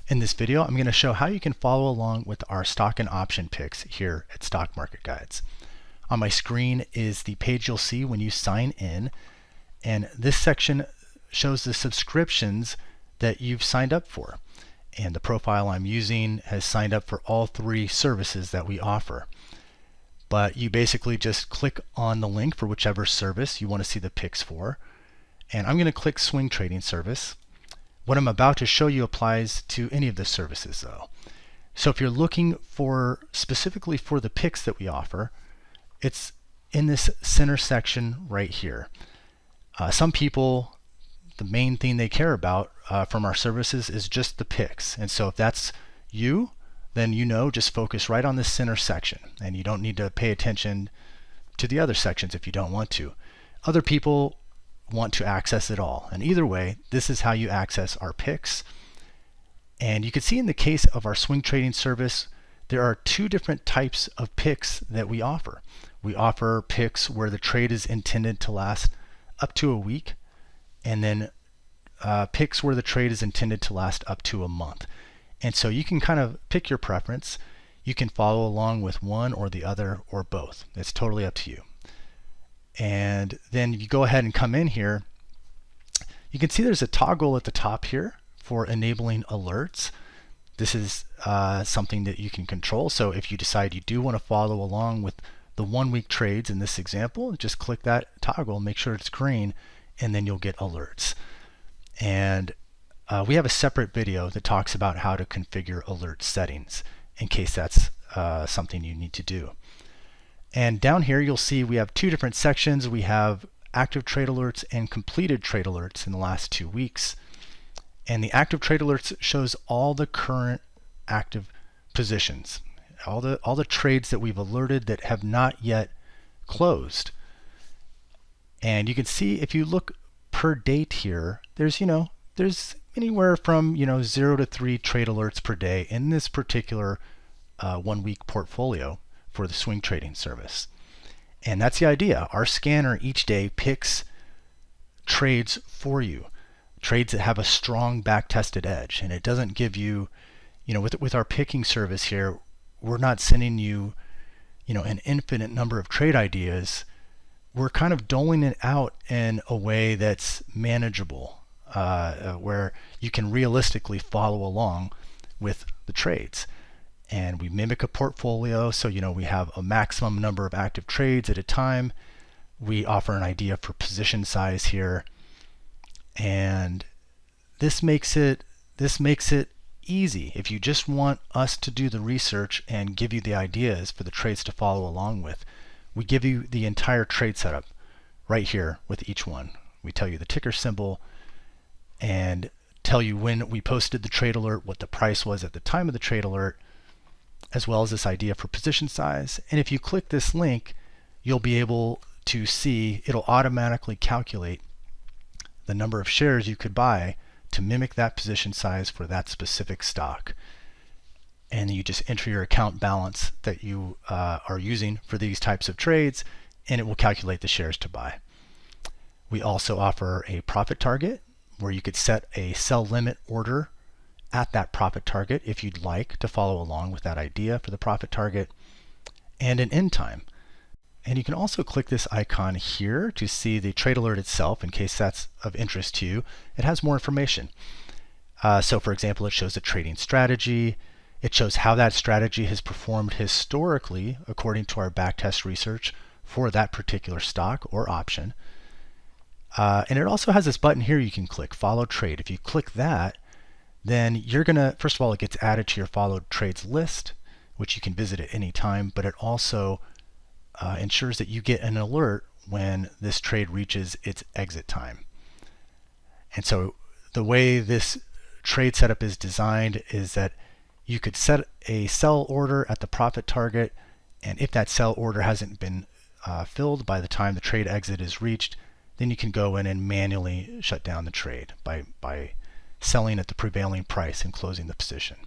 In this video, I'm going to show how you can follow along with our stock and option picks here at Stock Market Guides. On my screen is the page you'll see when you sign in, and this section shows the subscriptions that you've signed up for. And the profile I'm using has signed up for all three services that we offer. But you basically just click on the link for whichever service you want to see the picks for. And I'm going to click Swing Trading Service. What I'm about to show you applies to any of the services though. So if you're looking for specifically for the picks that we offer, it's in this center section right here. Some people, the main thing they care about from our services is just the picks. And so if that's you, then just focus right on this center section, and you don't need to pay attention to the other sections if you don't want to. Other people want to access it all, and either way, this is how you access our picks. And you can see in the case of our swing trading service, there are two different types of picks that we offer. We offer picks where the trade is intended to last up to a week, and then picks where the trade is intended to last up to a month. And so you can kind of pick your preference. You can follow along with one or the other or both. It's totally up to you. And then if you go ahead and come in here, you can see there's a toggle at the top here for enabling alerts. This is something that you can control. So if you decide you do want to follow along with the 1 week trades in this example, just click that toggle, make sure it's green, and then you'll get alerts. And we have a separate video that talks about how to configure alert settings in case that's something you need to do. And down here you'll see we have two different sections. We have active trade alerts and completed trade alerts in the last 2 weeks. And the active trade alerts shows all the current active positions, all the trades that we've alerted that have not yet closed. And you can see if you look per date here, there's anywhere from 0 to 3 trade alerts per day in this particular 1 week portfolio for the swing trading service. And that's the idea. Our scanner each day picks trades for you, trades that have a strong back-tested edge. And it doesn't give you, with our picking service here, we're not sending you, an infinite number of trade ideas. We're kind of doling it out in a way that's manageable, where you can realistically follow along with the trades. And we mimic a portfolio, so we have a maximum number of active trades at a time. We offer an idea for position size here, and this makes it easy. If you just want us to do the research and give you the ideas for the trades to follow along with, we give you the entire trade setup right here with each one. We tell you the ticker symbol and tell you when we posted the trade alert, what the price was at the time of the trade alert, as well as this idea for position size. And if you click this link, you'll be able to see it'll automatically calculate the number of shares you could buy to mimic that position size for that specific stock. And you just enter your account balance that you are using for these types of trades, and it will calculate the shares to buy. We also offer a profit target where you could set a sell limit order at that profit target if you'd like to follow along with that idea for the profit target, and an end time. And you can also click this icon here to see the trade alert itself in case that's of interest to you. It has more information. So for example, it shows the trading strategy. It shows how that strategy has performed historically according to our backtest research for that particular stock or option. And it also has this button here you can click, Follow Trade. If you click that, then you're gonna, first of all, it gets added to your followed trades list, which you can visit at any time, but it also ensures that you get an alert when this trade reaches its exit time. And so the way this trade setup is designed is that you could set a sell order at the profit target, and if that sell order hasn't been filled by the time the trade exit is reached, then you can go in and manually shut down the trade by selling at the prevailing price and closing the position.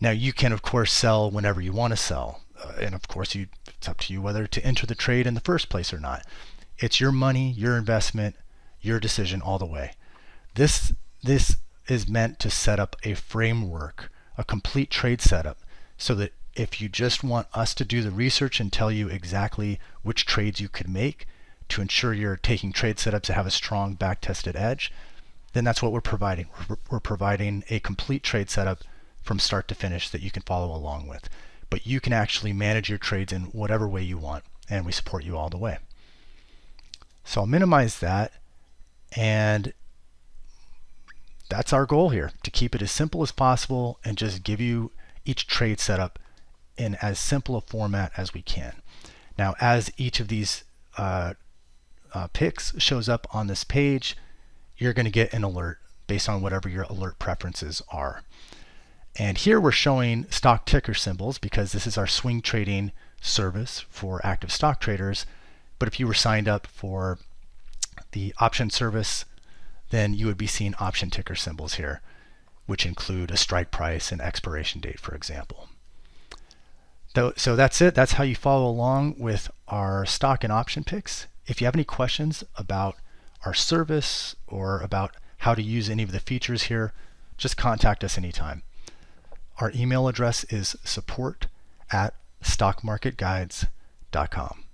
Now you can of course sell whenever you want to sell, and of course it's up to you whether to enter the trade in the first place or not. It's your money, your investment, your decision all the way. This is meant to set up a framework, a complete trade setup, so that if you just want us to do the research and tell you exactly which trades you could make to ensure you're taking trade setups that have a strong back-tested edge, then that's what we're providing. We're providing a complete trade setup from start to finish that you can follow along with. But you can actually manage your trades in whatever way you want, and we support you all the way. So I'll minimize that, and that's our goal here, to keep it as simple as possible and just give you each trade setup in as simple a format as we can. Now, as each of these picks shows up on this page, you're going to get an alert based on whatever your alert preferences are. And here we're showing stock ticker symbols because this is our swing trading service for active stock traders. But if you were signed up for the option service, then you would be seeing option ticker symbols here, which include a strike price and expiration date, for example. So that's it. That's how you follow along with our stock and option picks. If you have any questions about our service or about how to use any of the features here, just contact us anytime. Our email address is support@stockmarketguides.com.